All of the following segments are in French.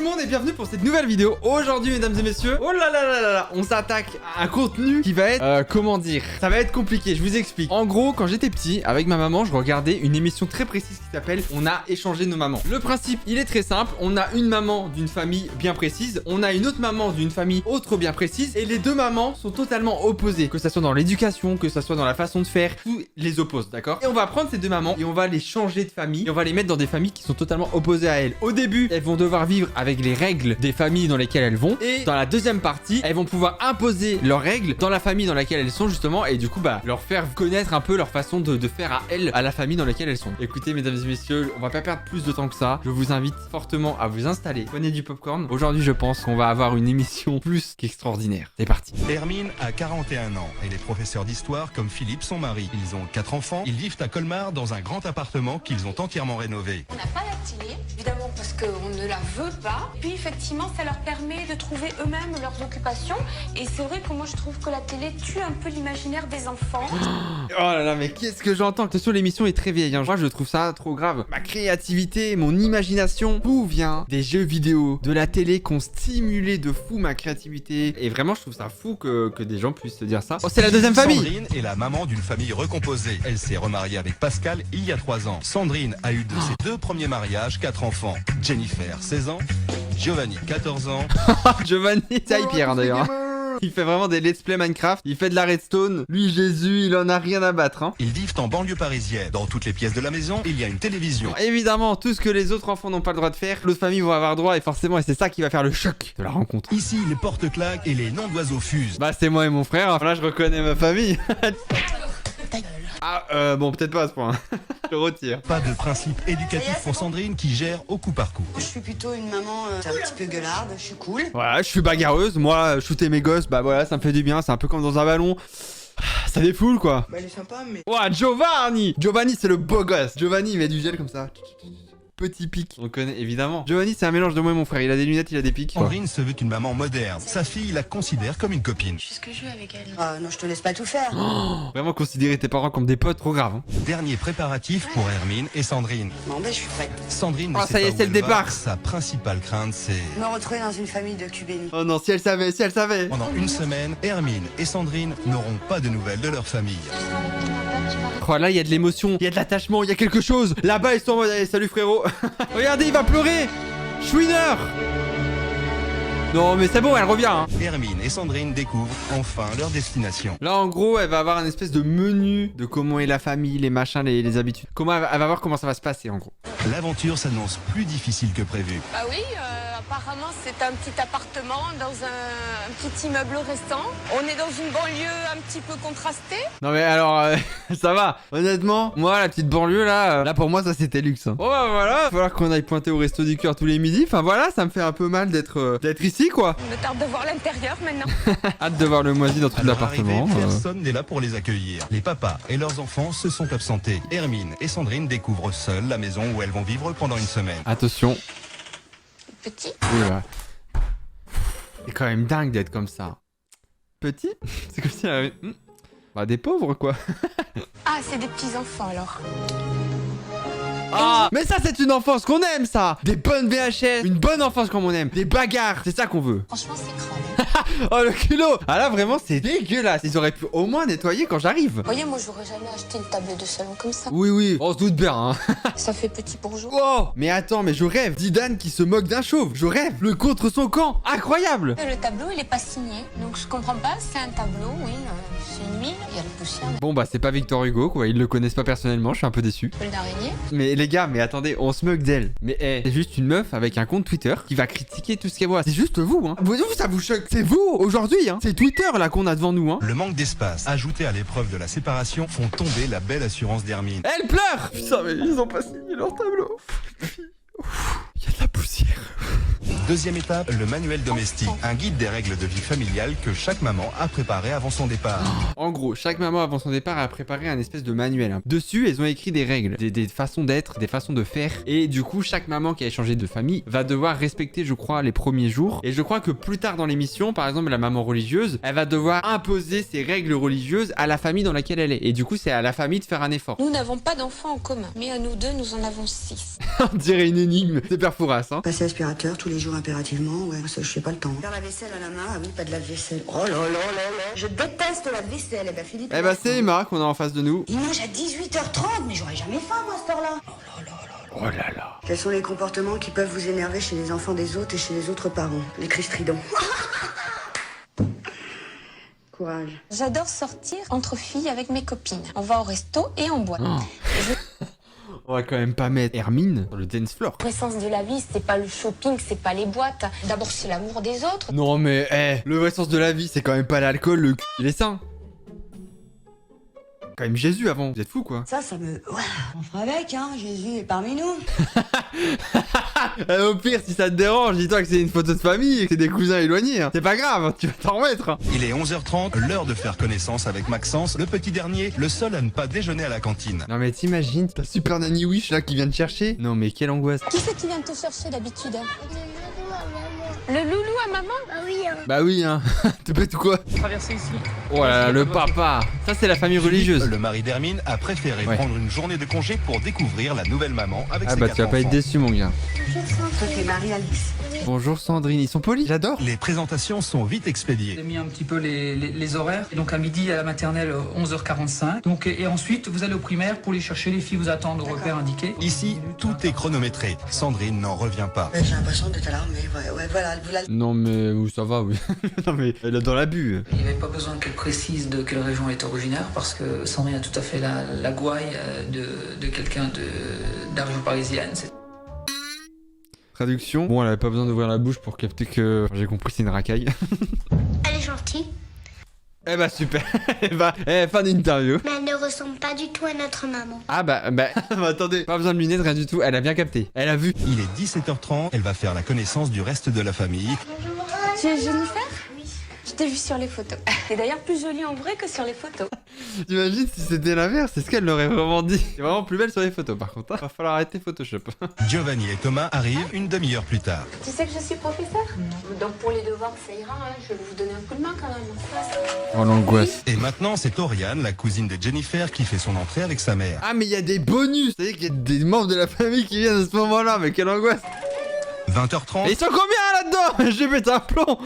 monde et bienvenue pour cette nouvelle vidéo. Aujourd'hui mesdames et messieurs, oh là là là là là, on s'attaque à un contenu qui va être, comment dire, ça va être compliqué, je vous explique. En gros, quand j'étais petit, avec ma maman, je regardais une émission très précise qui s'appelle On a échangé nos mamans. Le principe, il est très simple, on a une maman d'une famille bien précise, on a une autre maman d'une famille autre bien précise, et les deux mamans sont totalement opposées, que ça soit dans l'éducation, que ça soit dans la façon de faire, tout les oppose, d'accord? Et on va prendre ces deux mamans et on va les changer de famille, et on va les mettre dans des familles qui sont totalement opposées à elles. Au début, elles vont devoir vivre avec les règles des familles dans lesquelles elles vont, et dans la deuxième partie, elles vont pouvoir imposer leurs règles dans la famille dans laquelle elles sont justement, et du coup bah leur faire connaître un peu leur façon de faire à elles, à la famille dans laquelle elles sont. Écoutez mesdames et messieurs, on va pas perdre plus de temps que ça, je vous invite fortement à vous installer, prenez du popcorn. Aujourd'hui je pense qu'on va avoir une émission plus qu'extraordinaire. C'est parti. Hermine a 41 ans. Elle est professeure d'histoire comme Philippe, son mari. Ils ont 4 enfants. Ils vivent à Colmar dans un grand appartement qu'ils ont entièrement rénové. On n'a pas la télé, évidemment parce qu'on ne la veut pas. Puis effectivement, ça leur permet de trouver eux-mêmes leurs occupations. Et c'est vrai que moi, je trouve que la télé tue un peu l'imaginaire des enfants. Oh là là, mais qu'est-ce que j'entends? Attention, l'émission est très vieille, hein. Moi je trouve ça trop grave. Ma créativité, mon imagination, tout vient des jeux vidéo, de la télé qui ont stimulé de fou ma créativité. Et vraiment, je trouve ça fou que des gens puissent se dire ça. Oh, c'est la deuxième famille. Sandrine est la maman d'une famille recomposée. Elle s'est remariée avec Pascal il y a 3 ans. Sandrine a eu de ses 2 premiers mariages 4 enfants. Jennifer, 16 ans. Giovanni, 14 ans. Giovanni, c'est Pierre hein, d'ailleurs. Il fait vraiment des let's play Minecraft, il fait de la redstone. Lui, Jésus, il en a rien à battre, hein. Ils vivent en banlieue parisienne. Dans toutes les pièces de la maison, il y a une télévision. Bon, évidemment, tout ce que les autres enfants n'ont pas le droit de faire, l'autre famille vont avoir droit, et forcément, et c'est ça qui va faire le choc de la rencontre. Ici, les portes claquent et les noms d'oiseaux fusent. Bah, c'est moi et mon frère, là, je reconnais ma famille. Ah, bon, peut-être pas à ce point. Je retire. Pas de principe éducatif pour Sandrine qui gère au coup par coup. Je suis plutôt une maman un petit peu gueularde, je suis cool. Voilà, je suis bagarreuse, moi, shooter mes gosses, bah voilà, ça me fait du bien, c'est un peu comme dans un ballon. Ça défoule quoi. Bah elle est sympa mais... Ouah, Giovanni! Giovanni, c'est le beau gosse. Giovanni, il met du gel comme ça. Petit pic. On le connaît évidemment. Giovanni, c'est un mélange de moi et mon frère. Il a des lunettes, il a des pics. Sandrine se veut une maman moderne. Sa fille la considère comme une copine. Puisque je joue avec elle. Ah non, je te laisse pas tout faire. Oh, vraiment considérer tes parents comme des potes, trop grave. Hein. Dernier préparatif pour Hermine et Sandrine. Bon ben je suis prête. Sandrine ne Oh, sait ça y est, pas où c'est le elle va. départ. Sa principale crainte, c'est... Me retrouver dans une famille de Cubénis. Oh non, si elle savait, si elle savait. Pendant une semaine, Hermine et Sandrine n'auront pas de nouvelles de leur famille. Oh là, il y a de l'émotion, il y a de l'attachement, il y a quelque chose. Là-bas, ils sont en mode, allez, salut frérot. Regardez, il va pleurer. Chouineur. Non, mais c'est bon, elle revient. Hein. Hermine et Sandrine découvrent enfin leur destination. Là, en gros, elle va avoir un espèce de menu de comment est la famille, les machins, les habitudes. Comment elle va voir comment ça va se passer, en gros. L'aventure s'annonce plus difficile que prévu. Ah oui, apparemment c'est un petit appartement dans un petit immeuble restant. On est dans une banlieue un petit peu contrastée. Non mais alors, ça va. Honnêtement, moi, la petite banlieue, là pour moi, ça c'était luxe. Hein. Oh bah voilà, il va falloir qu'on aille pointer au resto du cœur tous les midis. Enfin voilà, ça me fait un peu mal d'être ici, quoi. On me tarde de voir l'intérieur maintenant. Hâte de voir le moisi dans tout À leur l'appartement. arrivée, personne n'est là pour les accueillir. Les papas et leurs enfants se sont absentés. Hermine et Sandrine découvrent seules la maison où elles vont vivre pendant une semaine. Attention. Petit. Oula. C'est quand même dingue d'être comme ça. Petit. C'est comme si elle avait... Bah des pauvres, quoi. Ah, c'est des petits enfants alors. Ah, mais ça c'est une enfance qu'on aime, ça. Des bonnes VHS, une bonne enfance comme on aime. Des bagarres, c'est ça qu'on veut. Franchement, c'est crade. Oh le culot. Ah là vraiment c'est dégueulasse. Ils auraient pu au moins nettoyer quand j'arrive. Vous voyez, moi j'aurais jamais acheté une table de salon comme ça. Oui oui, on se doute bien hein. Ça fait petit bourgeois. Oh, mais attends, mais je rêve. Zidane qui se moque d'un chauve. Je rêve. Le contre son camp. Incroyable. Le tableau, il est pas signé. Donc je comprends pas, c'est un tableau, oui. C'est une huile, il y a la poussière. Bon bah c'est pas Victor Hugo quoi. Ils le connaissent pas personnellement. Je suis un peu déçu. Une d'araignée. Mais les gars, mais attendez, on se moque d'elle. Mais c'est juste une meuf avec un compte Twitter qui va critiquer tout ce qu'elle voit. C'est juste vous, hein. Vous, ça vous choque. C'est vous, aujourd'hui, hein. C'est Twitter, là, qu'on a devant nous, hein. Le manque d'espace, ajouté à l'épreuve de la séparation, font tomber la belle assurance d'Hermine. Elle pleure. Putain, mais ils ont pas signé leur tableau. Il y a de la poussière. Deuxième étape, le manuel domestique, un guide des règles de vie familiale que chaque maman a préparé avant son départ. En gros, chaque maman avant son départ a préparé un espèce de manuel. Hein. Dessus, elles ont écrit des règles, des façons d'être, des façons de faire. Et du coup, chaque maman qui a changé de famille va devoir respecter, je crois, les premiers jours. Et je crois que plus tard dans l'émission, par exemple, la maman religieuse, elle va devoir imposer ses règles religieuses à la famille dans laquelle elle est. Et du coup, c'est à la famille de faire un effort. Nous n'avons pas d'enfants en commun, mais à nous deux, nous en avons 6. On dirait une énigme. C'est Père Fouras, hein. Passer aspirateur tous les jours impérativement, ouais, ça je sais pas le temps. Faire la vaisselle à la main, ah oui, pas de la vaisselle. Oh là là là là. Je déteste la vaisselle, eh ben Philippe. Eh bah c'est Emma qu'on a en face de nous. Il mange à 18h30, mais j'aurais jamais faim moi à cette heure-là. Oh là là. Quels sont les comportements qui peuvent vous énerver chez les enfants des autres et chez les autres parents? Les cris stridents. Courage. J'adore sortir entre filles avec mes copines. On va au resto et on boit. On va quand même pas mettre Hermine sur le dance floor. L'essence de la vie, c'est pas le shopping, c'est pas les boîtes. D'abord, c'est l'amour des autres. Non mais, le vrai sens de la vie, c'est quand même pas l'alcool, le cul, il est sain. Quand même Jésus avant, vous êtes fous quoi. Ça me... Ouais, on fera avec, hein, Jésus est parmi nous. Au pire, si ça te dérange, dis-toi que c'est une photo de famille et que c'est des cousins éloignés. Hein. C'est pas grave, tu vas t'en remettre. Hein. Il est 11h30, l'heure de faire connaissance avec Maxence, le petit dernier, le seul à ne pas déjeuner à la cantine. Non mais t'imagines, ta super nanny Wish là qui vient te chercher. Non mais quelle angoisse. Qui c'est qui vient te chercher d'habitude? Le loulou à maman? Bah oui hein, tu peux tout quoi. Traverser ici. Oh là là, le papa. Ça c'est la famille religieuse. Le mari d'Hermine a préféré prendre une journée de congé pour découvrir la nouvelle maman avec Ah ses bah 4 tu vas pas être enfants. déçu mon gars. Toi t'es Marie-Alice. Bonjour Sandrine, ils sont polis, j'adore. Les présentations sont vite expédiées. J'ai mis un petit peu les horaires. Et donc à midi à la maternelle 11h45. Donc et ensuite vous allez au primaire pour les chercher. Les filles vous attendent au repère indiqué. Ici, tout est chronométré. Sandrine n'en revient pas. J'ai l'impression d'être alarmée, ouais, voilà, vous la... Non mais où ça va oui. Non mais elle est dans l'abus. Il n'y avait pas besoin qu'elle précise de quelle région elle est originaire parce que Sandrine a tout à fait la gouaille de quelqu'un de région parisienne. Traduction. Bon elle avait pas besoin d'ouvrir la bouche pour capter que j'ai compris c'est une racaille. Elle est gentille, Eh bah super. Fin d'interview. mais elle ne ressemble pas du tout à notre maman. Ah bah attendez, pas besoin de lunettes, rien du tout, elle a bien capté, elle a vu. Il est 17h30, elle va faire la connaissance du reste de la famille. Tu es Jennifer? Oui. Je t'ai vu sur les photos. T'es d'ailleurs plus jolie en vrai que sur les photos. T'imagines si c'était l'inverse, c'est ce qu'elle l'aurait vraiment dit. C'est vraiment plus belle sur les photos par contre, hein. Va falloir arrêter Photoshop. Giovanni et Thomas arrivent une demi-heure plus tard. Tu sais que je suis professeur? Non. Donc pour les devoirs, ça ira, hein. Je vais vous donner un coup de main quand même. Oh l'angoisse. Et maintenant, c'est Oriane, la cousine de Jennifer, qui fait son entrée avec sa mère. Ah mais il y a des bonus. C'est-à-dire qu'il y a des membres de la famille qui viennent à ce moment-là, mais quelle angoisse. 20h30, Et ils sont combien là-dedans? J'ai pété un plomb.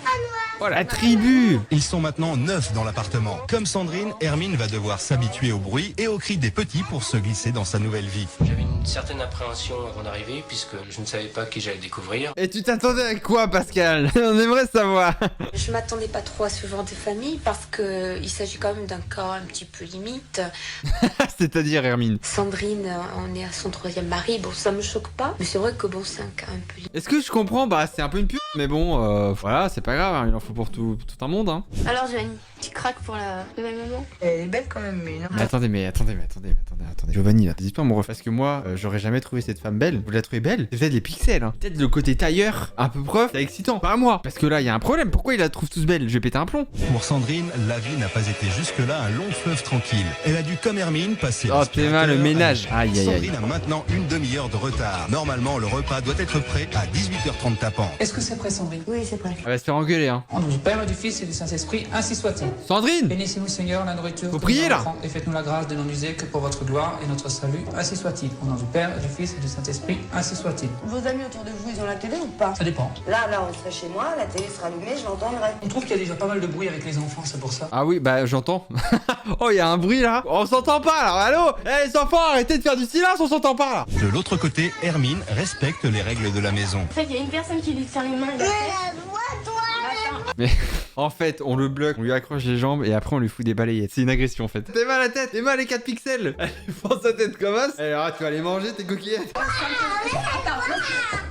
Oh la tribu. ils sont maintenant 9 dans l'appartement. Comme Sandrine, Hermine va devoir s'habituer au bruit et aux cris des petits pour se glisser dans sa nouvelle vie. J'avais une certaine appréhension avant d'arriver puisque je ne savais pas qui j'allais découvrir. Et tu t'attendais à quoi Pascal? On aimerait savoir. Je m'attendais pas trop à ce genre de famille parce que il s'agit quand même d'un cas un petit peu limite. C'est-à-dire Hermine. Sandrine, on est à son 3e mari. Bon, ça me choque pas, mais c'est vrai que bon, c'est un cas un peu limite. Est-ce que je comprends? Bah c'est un peu une pute, mais bon, voilà, c'est pas grave, hein, il en faut pour tout un monde, hein. Alors Giovanni, tu craques pour la nouvelle maman? Elle est belle quand même, mais non. Mais attendez. Giovanni, là, n'hésite pas à me refaire. Parce que moi, j'aurais jamais trouvé cette femme belle. Vous la trouvez belle? C'est peut-être les pixels, hein. Peut-être le côté tailleur, un peu prof, c'est excitant. Pas moi. Parce que là, il y a un problème. Pourquoi ils la trouvent tous belles? Je vais péter un plomb. Pour Sandrine, la vie n'a pas été jusque-là un long fleuve tranquille. Elle a dû, comme Hermine, passer Oh, Théma, le ménage. Aïe, aïe, aïe. Sandrine a maintenant une demi-heure de retard. Normalement, le repas doit être prêt à 18h30 tapant. Est-ce que c'est prêt Sandrine? Oui, c'est prêt. Elle va se faire engueuler, hein. Au nom du Père et du Fils et du Saint-Esprit, ainsi soit-il. Sandrine! Bénissez-nous Seigneur la nourriture Faut que prier, nous là. offrons et faites-nous la grâce de n'en user que pour votre gloire et notre salut, ainsi soit-il. Au nom du Père et du Fils et du Saint-Esprit, ainsi soit-il. Vos amis autour de vous, ils ont la télé ou pas? Ça dépend. Là, on serait chez moi, la télé sera allumée, je l'entendrai. On trouve qu'il y a déjà pas mal de bruit avec les enfants, c'est pour ça. Ah oui, bah j'entends. Oh, il y a un bruit là. On s'entend pas là. Allô? Eh les enfants, arrêtez de faire du silence, on s'entend pas là. De l'autre côté, Hermine respecte les règles de la maison. En fait, il y a une personne qui lui tient les mains. Mais en fait, on le bloque, on lui accroche les jambes et après on lui fout des balayettes. C'est une agression en fait. T'es mal à la tête, t'es mal les 4 pixels. Elle prend sa tête comme ça. Et alors tu vas les manger tes coquillettes.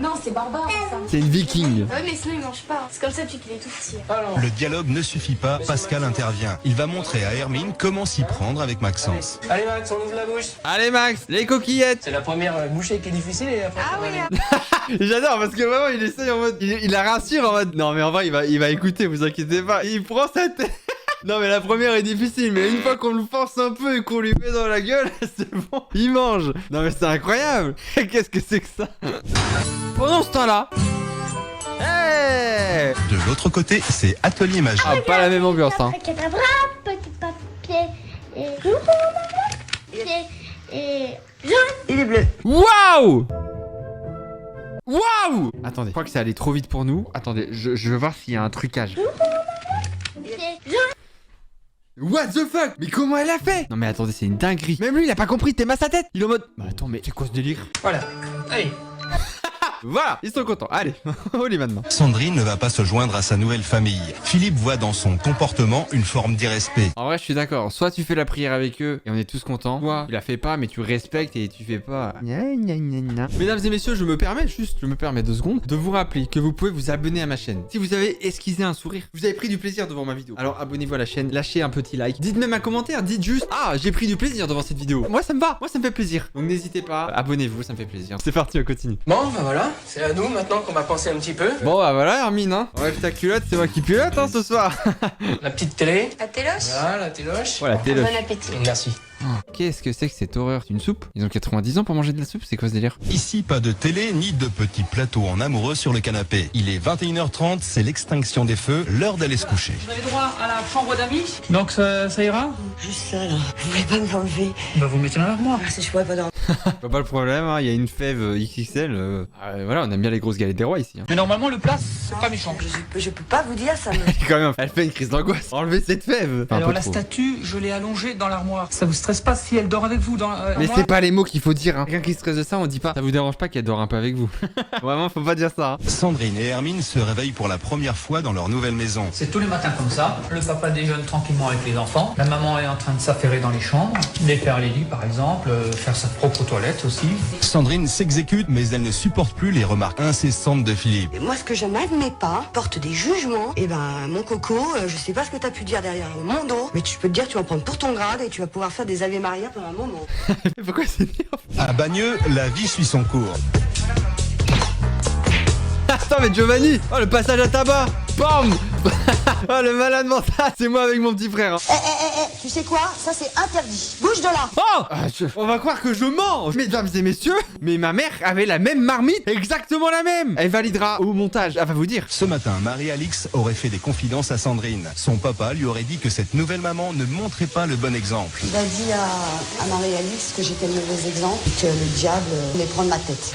Non, c'est barbare ça. C'est une viking. Ouais, mais sinon il mange pas. C'est comme ça depuis qu'il est tout petit. Alors, Le dialogue ne suffit pas, Pascal intervient. Il va montrer à Hermine comment s'y prendre avec Maxence. allez Max, on ouvre la bouche. Allez Max, les coquillettes. C'est la première bouchée qui est difficile et après... Ah oui. J'adore parce que vraiment il essaye en mode. Il la rassure en mode. Non mais en vrai il va écouter, vous inquiétez pas. Il prend sa tête. Non mais la première est difficile, mais une fois qu'on le force un peu et qu'on lui met dans la gueule, c'est bon, il mange. Non mais c'est incroyable. Qu'est-ce que c'est que ça? Pendant ce temps-là. Hey! De l'autre côté, c'est Atelier Magie. Ah, pas la même ambiance, hein. Abracadabra, petit papier et et jaune. Il est bleu. Waouh! Waouh! Attendez, je crois que ça allait trop vite pour nous. Attendez, je veux voir s'il y a un trucage. What the fuck? Mais comment elle a fait? Non mais attendez, c'est une dinguerie. Même lui, il a pas compris, t'es sa tête. Il est en mode... Bah attends, mais c'est quoi ce délire? Voilà. Allez. Voilà, ils sont contents. Allez, on les maintenant. Sandrine ne va pas se joindre à sa nouvelle famille. Philippe voit dans son comportement une forme d'irrespect. En vrai, je suis d'accord. Soit tu fais la prière avec eux et on est tous contents. Soit tu la fais pas, mais tu respectes et tu fais pas. Mesdames et messieurs, je me permets 2 secondes de vous rappeler que vous pouvez vous abonner à ma chaîne. Si vous avez esquissé un sourire, vous avez pris du plaisir devant ma vidéo. Alors abonnez-vous à la chaîne, lâchez un petit like. Dites même un commentaire, dites juste ah, j'ai pris du plaisir devant cette vidéo. Moi ça me va, moi ça me fait plaisir. Donc n'hésitez pas, abonnez-vous, ça me fait plaisir. C'est parti, on continue. Bon, bah voilà, c'est à nous maintenant qu'on va penser un petit peu. Bon bah voilà Hermine, hein. Enlève ta culotte, c'est moi qui pilote hein ce soir. La petite télé. La téloche? Voilà, la téloche. Voilà, t'es le... Bon appétit. Merci. Qu'est-ce que c'est que cette horreur? C'est une soupe? Ils ont 90 ans pour manger de la soupe? C'est quoi ce délire? Ici, pas de télé ni de petits plateaux en amoureux sur le canapé. Il est 21h30, c'est l'extinction des feux, l'heure d'aller se coucher. Vous avez droit à la chambre d'amis. Donc ça ira? Juste ça, là. Vous voulez pas me l'enlever? Bah vous mettez dans l'armoire. Ah, si je pourrais pas dormir. Pas le problème, hein. Il y a une fève XXL. Voilà, on aime bien les grosses galettes des rois ici. Hein. Mais normalement le plat c'est pas méchant. Je peux pas vous dire, ça me... Quand même, elle fait une crise d'angoisse. Enlevez cette fève. Enfin, un Alors peu la trop. statue, je l'ai allongée dans l'armoire. Ça vous stresse pas si elle dort avec vous dans Mais l'armoire? c'est pas les mots qu'il faut dire. Hein. Quelqu'un qui stresse de ça, on dit pas. Ça vous dérange pas qu'elle dort un peu avec vous? Vraiment, faut pas dire ça. Hein. Sandrine et Hermine se réveillent pour la première fois dans leur nouvelle maison. C'est tous les matins comme ça. Le papa déjeune tranquillement avec les enfants. La maman est en train de s'affairer dans les chambres. Défaire les lits par exemple. Faire sa propre toilette aussi. Sandrine s'exécute, mais elle ne supporte plus les remarques incessantes de Philippe. Et moi, ce que je n'admets pas, porte des jugements. Et ben, mon coco, je sais pas ce que t'as pu dire derrière mon dos, mais tu peux te dire, tu vas en prendre pour ton grade et tu vas pouvoir faire des Ave Maria pendant un moment. Pourquoi c'est dur? À Bagneux, la vie suit son cours. Attends, mais Giovanni! Oh, le passage à tabac! Bam! Oh, le malade mental! C'est moi avec mon petit frère. Hein. Tu sais quoi? Ça, c'est interdit. Bouge de là! Oh! On va croire que je mange! Mesdames et messieurs, mais ma mère avait la même marmite, exactement la même! Elle validera au montage, elle va vous dire. Ce matin, Marie-Alix aurait fait des confidences à Sandrine. Son papa lui aurait dit que cette nouvelle maman ne montrait pas le bon exemple. Il a dit à Marie-Alix que j'étais le mauvais exemple et que le diable voulait prendre ma tête.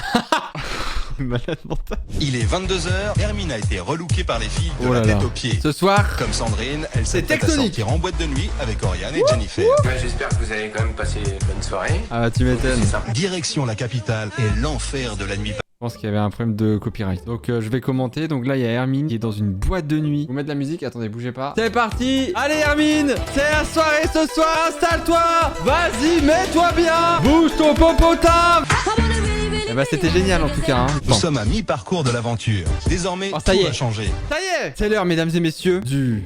Malade mental. Il est 22h, Hermine a été relookée par les filles de Oh la là tête là. aux pieds. Ce soir, Comme Sandrine, elle C'est s'apprête à tectonique. sortir en boîte de nuit avec Oriane et Jennifer. J'espère que vous allez quand même passer une bonne soirée. ah bah, tu m'étonnes. C'est sympa. Direction la capitale et l'enfer de la nuit. Je pense qu'il y avait un problème de copyright. Donc je vais commenter. Donc là il y a Hermine qui est dans une boîte de nuit. Vous mettez de la musique, attendez, bougez pas. C'est parti. Allez Hermine, c'est la soirée ce soir, installe-toi. Vas-y, mets-toi bien. Bouge ton popotin. Eh bah c'était génial en tout cas. Hein. Nous sommes à mi-parcours de l'aventure. Désormais, Oh, ça tout y est. va changer. Ça y est, c'est l'heure mesdames et messieurs du...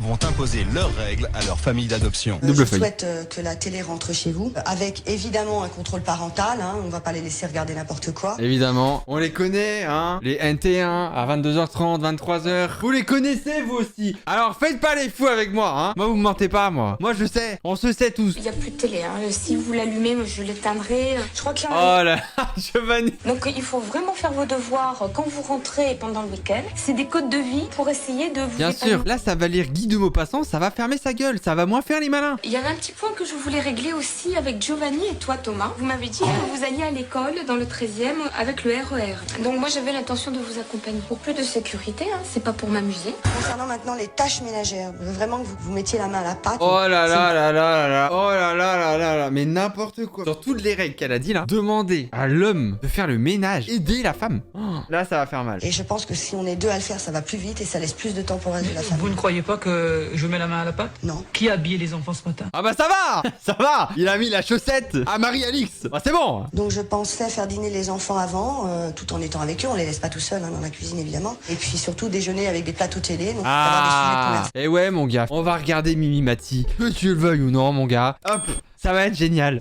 Vont imposer leurs règles à leur famille d'adoption. Double je feuille. souhaite que la télé rentre chez vous, avec évidemment un contrôle parental, hein, on va pas les laisser regarder n'importe quoi. Évidemment, on les connaît, hein. Les NT1 à 22h30, 23h. Vous les connaissez vous aussi. Alors faites pas les fous avec moi, hein. Moi vous me mentez pas, moi. Moi je sais, on se sait tous. Il n'y a plus de télé. Hein. Si vous l'allumez, je l'éteindrai. Je crois qu'il y en Oh a... là, Giovanni. Donc il faut vraiment faire vos devoirs quand vous rentrez pendant le week-end. C'est des codes de vie pour essayer de vous... Bien sûr, épanouir. là ça va lire Guy de Maupassant, ça va fermer sa gueule, ça va moins faire les malins. Il y avait un petit point que je voulais régler aussi avec Giovanni et toi Thomas. Vous m'avez dit que vous alliez à l'école dans le 13e avec le RER. Donc moi j'avais l'intention de vous accompagner. Pour plus de sécurité, hein, c'est pas pour m'amuser. Concernant maintenant les tâches ménagères, je veux vraiment que vous mettiez la main à la pâte. Oh là là là là là là, oh là là là là là, mais n'importe quoi. Sur toutes les règles qu'elle a dit là, demander à l'homme de faire le ménage, aider la femme. Oh, là ça va faire mal. Et je pense que si on est deux à le faire, ça va plus vite et ça laisse plus de temps pour le reste de la Vous famille. ne croyez pas que je mets la main à la pâte? Non. Qui a habillé les enfants ce matin? Ah bah ça va, ça va. Il a mis la chaussette à Marie-Alix. Bah c'est bon. Donc je pensais faire dîner les enfants avant, tout en étant avec eux, on les laisse pas tout seuls hein, dans la cuisine évidemment. Et puis surtout déjeuner avec des plateaux télé, donc avoir des sujets de Ah, conversation. et ouais mon gars, on va regarder Mimi Mati. Que tu le veuilles ou non mon gars. Hop, ça va être génial.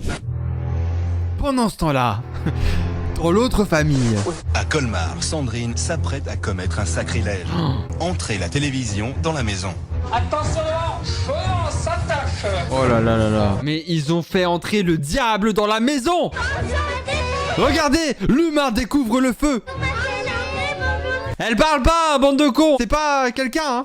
Pendant ce temps-là, dans l'autre famille. À Colmar, Sandrine s'apprête à commettre un sacrilège. Entrer la télévision dans la maison. Attention, on s'attache. Oh là là là là. Mais ils ont fait entrer le diable dans la maison. Regardez, l'humain découvre le feu. Elle parle pas, bande de cons. C'est pas quelqu'un, hein.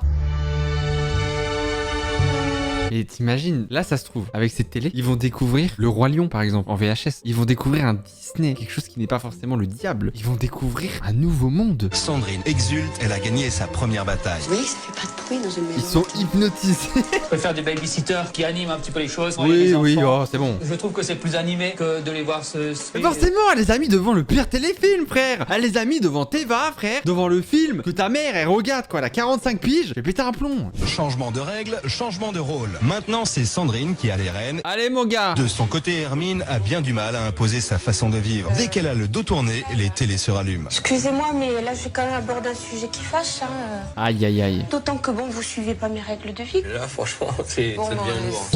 Et t'imagines, là ça se trouve, avec cette télé, ils vont découvrir le Roi Lion par exemple, en VHS. Ils vont découvrir un Disney, quelque chose qui n'est pas forcément le diable. Ils vont découvrir un nouveau monde. Sandrine exulte, elle a gagné sa première bataille. Vous voyez que ça fait pas de bruit dans une maison. Ils sont hypnotisés. Je préfère des babysitters qui animent un petit peu les choses. Oui, Les oui, enfants. oh, c'est bon. Je trouve que c'est plus animé que de les voir se... Mais forcément, elle les a mis devant le pire téléfilm, frère. Elle les a mis devant Teva, frère. Devant le film que ta mère, elle regarde, quoi. Elle a 45 piges. Je vais péter un plomb. Changement de règles, changement de rôle. Maintenant, c'est Sandrine qui a les rênes. Allez, mon gars. De son côté, Hermine a bien du mal à imposer sa façon de vivre. Dès qu'elle a le dos tourné, les télés se rallument. Excusez-moi, mais là, je vais quand même aborder un sujet qui fâche. Hein. Aïe, aïe, aïe. D'autant que bon, vous suivez pas mes règles de vie. Là, franchement, ça devient lourd.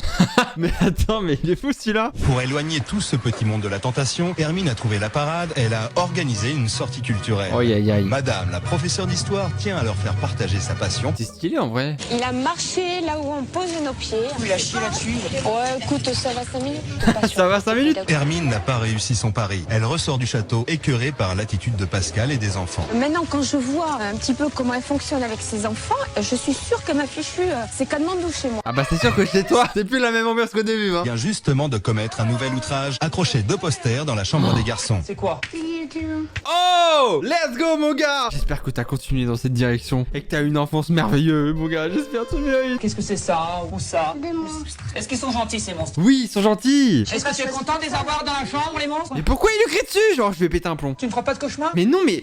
Mais attends, mais il est fou celui-là. Pour éloigner tout ce petit monde de la tentation, Hermine a trouvé la parade, elle a organisé une sortie culturelle. Aïe, aïe, aïe. Madame, la professeure d'histoire, tient à leur faire partager sa passion. C'est stylé en vrai. Il a marché là où on pose nos pieds. Il a chié là-dessus. Ouais, écoute, ça va 5 minutes. T'es pas sûr. Ça va 5 minutes. Hermine n'a pas réussi son pari. Elle ressort du château, écœurée par l'attitude de Pascal et des enfants. Maintenant, quand je vois un petit peu comment elle fonctionne avec ses enfants, je suis sûre que ma fichue, c'est Katmandou chez moi. Ah bah c'est sûr que chez toi, c'est plus la même ambiance qu'au début, hein. Vient justement de commettre un nouvel outrage, accrocher 2 posters dans la chambre des garçons. C'est quoi? Oh, let's go mon gars. J'espère que t'as continué dans cette direction et que t'as une enfance merveilleuse, mon gars. J'espère que tu mérites. Qu'est-ce que c'est ça ou ça? Des monstres. Est-ce qu'ils sont gentils ces monstres? Oui, ils sont gentils. Est-ce que tu es content de les avoir dans la chambre les monstres? Mais pourquoi il lui crie dessus? Genre, je vais péter un plomb. Tu ne feras pas de cauchemar? Mais non, mais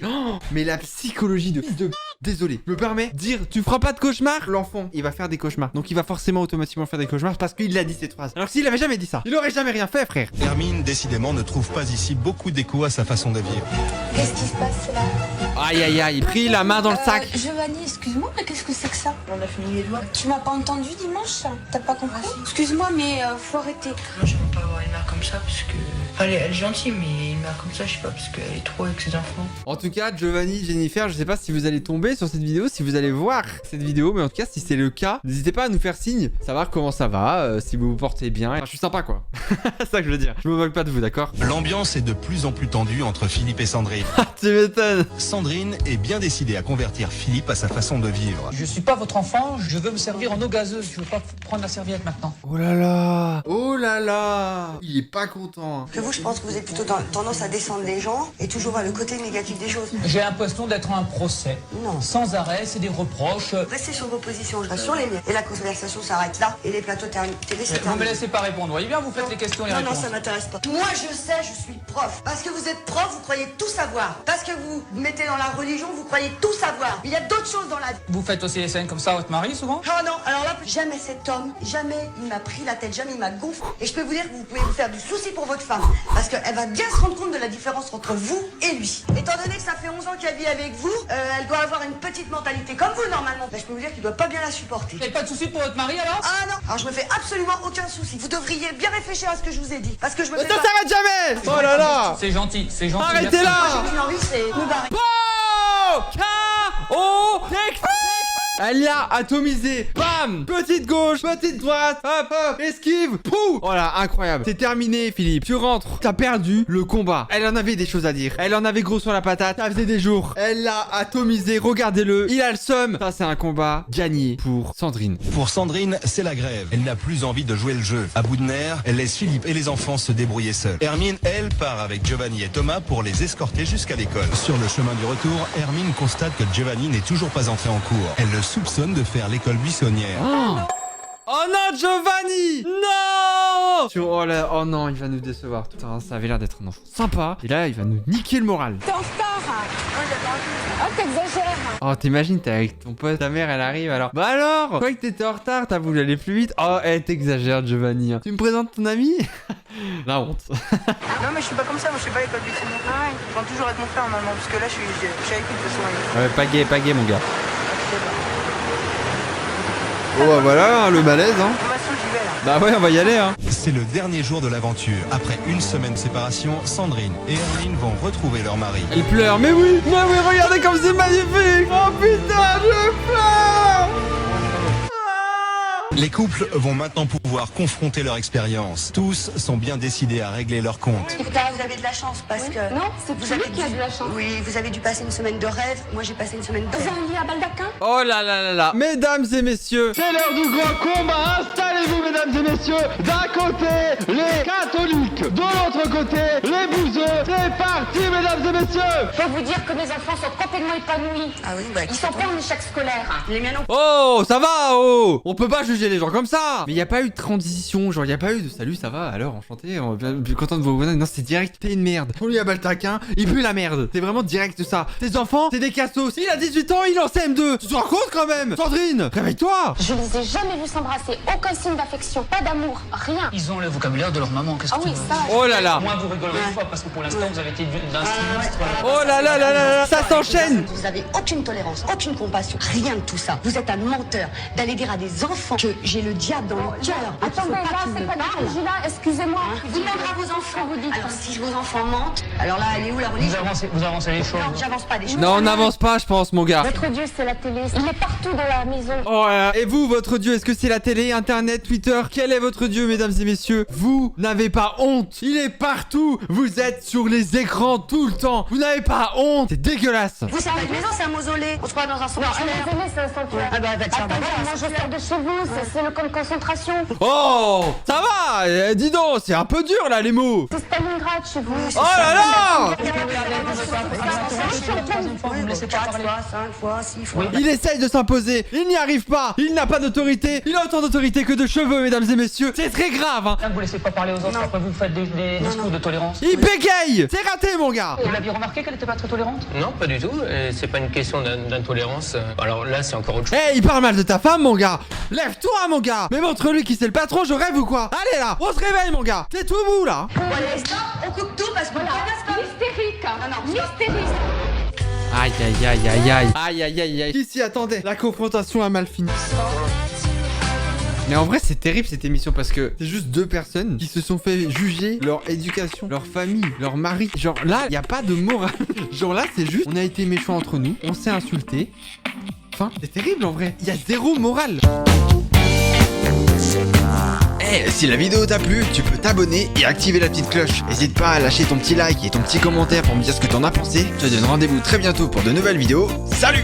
mais la psychologie de fils de désolé, je me permets dire tu feras pas de cauchemar, l'enfant il va faire des cauchemars, donc il va forcément automatiquement faire des cauchemars parce qu'il a dit cette phrase. Alors que s'il avait jamais dit ça, il aurait jamais rien fait, frère. Hermine, décidément, ne trouve pas ici beaucoup d'écho à sa façon de vivre. Qu'est-ce qui se passe là? Aïe aïe aïe, il prit la main dans le sac. Giovanni, excuse-moi, mais qu'est-ce que c'est que ça? On a fini les doigts. Tu m'as pas entendu dimanche? T'as pas compris? Excuse-moi, mais faut arrêter. Moi, je peux pas avoir une mère comme ça parce que. Elle est gentille, mais une mère comme ça, je sais pas, parce qu'elle est trop avec ses enfants. En tout cas, Giovanni, Jennifer, je sais pas si vous allez tomber sur cette vidéo, si vous allez voir cette vidéo, mais en tout cas, si c'est le cas, n'hésitez pas à nous faire signe, savoir comment ça va, si vous vous portez bien. Enfin, je suis sympa, quoi. C'est ça que je veux dire. Je me moque pas de vous, d'accord? L'ambiance est de plus en plus tendue entre Philippe et Sandrine. Tu m'étonnes. Sandrine est bien décidée à convertir Philippe à sa façon de vivre. Je suis pas votre enfant, je veux me servir en eau gazeuse, je veux pas prendre la serviette maintenant. Oh là là. Oh là là. Il est pas content. Que vous, je pense que vous êtes plutôt tendance à descendre les gens et toujours voir le côté négatif des choses. J'ai l'impression d'être en un procès. Non. Sans arrêt, c'est des reproches. Restez sur vos positions, je reste sur les miennes. Et la conversation s'arrête là. Et les plateaux télé, c'est Vous me terminé. laissez pas répondre, voyez bien, vous faites les questions et les Non, non, réponses. ça m'intéresse pas. Moi, je sais, je suis prof. Parce que vous êtes prof, vous croyez tout savoir. Parce que vous mettez dans la religion, vous croyez tout savoir. Il y a d'autres choses dans la vie. Vous faites aussi les scènes comme ça à votre mari souvent? Oh non, alors là, jamais cet homme, jamais il m'a pris la tête, jamais il m'a gonflé. Et je peux vous dire que vous pouvez vous faire du souci pour votre femme. Parce qu'elle va bien se rendre compte de la différence entre vous et lui. Étant donné que ça fait 11 ans qu'elle vit avec vous, elle doit avoir une petite mentalité comme vous normalement. Là, je peux vous dire qu'il doit pas bien la supporter. Et pas de soucis pour votre mari alors? Ah non, alors je me fais absolument aucun souci. Vous devriez bien réfléchir à ce que je vous ai dit. Parce que je me Ça fais pas... s'arrête jamais. Oh là là. C'est gentil, c'est gentil. Arrêtez merci. là. Moi, j'ai qu'une envie, c'est me barrer. Oh K.O. Elle l'a atomisé. Bam. Petite gauche, petite droite. Hop hop. Esquive. Pouh. Voilà, incroyable. C'est terminé, Philippe. Tu rentres. T'as perdu le combat. Elle en avait des choses à dire. Elle en avait gros sur la patate. Ça faisait des jours. Elle l'a atomisé. Regardez-le. Il a le seum. Ça, c'est un combat gagné pour Sandrine. Pour Sandrine, c'est la grève. Elle n'a plus envie de jouer le jeu. À bout de nerfs, elle laisse Philippe et les enfants se débrouiller seuls. Hermine, elle, part avec Giovanni et Thomas pour les escorter jusqu'à l'école. Sur le chemin du retour, Hermine constate que Giovanni n'est toujours pas entré en cours. Elle le soupçonne de faire l'école buissonnière. Oh non, Giovanni. Non. Oh là, oh non, il va nous décevoir. Putain, ça avait l'air d'être un enfant sympa. Et là, il va nous niquer le moral. T'es en retard. Oh, t'exagères. Oh, t'imagines, t'es avec ton pote, ta mère, elle arrive alors. Bah alors, je croyais que t'étais en retard, t'as voulu aller plus vite. Oh, t'exagères, Giovanni. Tu me présentes ton ami? La honte. Non, mais je suis pas comme ça, moi je suis pas à l'école buissonnière. Ah ouais. Je pense toujours avec mon frère normalement, parce que là je suis avec lui de toute façon. Ouais, pas gay, mon gars. Oh, bah voilà, le malaise, hein. De toute façon, j'y vais là. Bah ouais, on va y aller, hein. C'est le dernier jour de l'aventure. Après une semaine de séparation, Sandrine et Hermine vont retrouver leur mari. Elle pleure, mais oui, regardez comme c'est magnifique. Oh putain, je pleure. Les couples vont maintenant pouvoir confronter leur expérience. Tous sont bien décidés à régler leur compte. Là, vous avez de la chance parce que... Non, c'est vous vous avez qui a de la chance. Oui, vous avez dû passer une semaine de rêve. Moi, j'ai passé une semaine de Vous rêve. avez un lit à baldaquin? Oh là là là là. Mesdames et messieurs, c'est l'heure du grand combat. Installez-vous, mesdames et messieurs. D'un côté, les catholiques. De l'autre côté, les bouseux. C'est parti, mesdames et messieurs. Je peux vous dire que mes enfants sont complètement épanouis. Ah oui, bah, Ils sont pas en échec scolaire. les miens non. Oh, ça va, oh. On peut pas juger les gens comme ça. Mais il y a pas eu de transition, genre il y a pas eu de salut, ça va, alors enchanté, on est bien content de vous revoir. Non, c'est direct, t'es une merde. On lui a baltaquin, il pue la merde. C'est vraiment direct ça. Tes enfants, c'est des cassos. Il a 18 ans, il est en CM2. Tu te rends compte quand même? Sandrine, réveille-toi. Je les ai jamais vus s'embrasser. Aucun signe d'affection, pas d'amour, rien. Ils ont le vocabulaire de leur maman, qu'est-ce Ah que oui, tu veux? ça. Oh là là. Moi, vous rigolerez une fois parce que pour l'instant, vous avez été d'un sinistre. Oh là là là là là. Ça s'enchaîne. Vous avez aucune tolérance, aucune compassion, rien de tout ça. Vous êtes un menteur d'aller dire à des enfants que j'ai le diable dans le cœur. et qu'il faut Attendez, là, qu'ils c'est me pas de parlent. la là, excusez-moi. Vous mentez à vos enfants. vous dites. Alors si vos enfants mentent, alors là, elle est où la religion? Vous avancez les choses. Non, j'avance pas des choses. Non, on n'avance pas, je pense, mon gars. Votre Dieu, c'est la télé. Il est partout dans la maison. Oh là là. Et vous, votre dieu, est-ce que c'est la télé, internet, Twitter? Quel est votre dieu, mesdames et messieurs? Vous n'avez pas honte. Il est partout. Vous êtes sur les écrans tout le temps. Vous n'avez pas honte. C'est dégueulasse. Vous, c'est une maison, c'est un mausolée. On se croit dans un Non, un sanctuaire. mausolée, c'est un sanctuaire. Ah bah, va te faire Attendez, battre. moi, je sors de chez vous. C'est le camp de concentration. Oh, ça va. Dis donc, c'est un peu dur là les mots. C'est Stalingrad chez vous. Oh là là. Vous me laissez pas 4 parler. fois, 5 fois, 6 fois. Il essaye de s'imposer. Il n'y arrive pas. Il n'a pas d'autorité. Il a autant d'autorité que de cheveux, mesdames et messieurs. C'est très grave, hein. Là, vous laissez pas parler aux autres, après vous faites des discours de tolérance. Il bégaye. C'est raté, mon gars. Vous l'aviez remarqué qu'elle était pas très tolérante? Non, pas du tout. C'est pas une question d'intolérance. Alors là, c'est encore autre chose. Eh, il parle mal de ta femme, mon gars. Lève-toi, mon gars. Mais montre-lui qui c'est le patron, je rêve ou quoi? Allez là, on se réveille, mon gars. C'est tout bout là. Allez, stop, on coupe tout parce que Hystérique. non. Hystérique. Aïe aïe aïe aïe aïe. Aïe aïe aïe aïe. Qui s'y attendait? La confrontation a mal fini. Mais en vrai, c'est terrible cette émission parce que c'est juste deux personnes qui se sont fait juger leur éducation, leur famille, leur mari. Genre là, il n'y a pas de morale. Genre là, c'est juste, on a été méchants entre nous, on s'est insulté. Enfin, c'est terrible en vrai. Il y a zéro morale. Eh, si la vidéo t'a plu, tu peux t'abonner et activer la petite cloche. N'hésite pas à lâcher ton petit like et ton petit commentaire pour me dire ce que t'en as pensé. Je te donne rendez-vous très bientôt pour de nouvelles vidéos. Salut!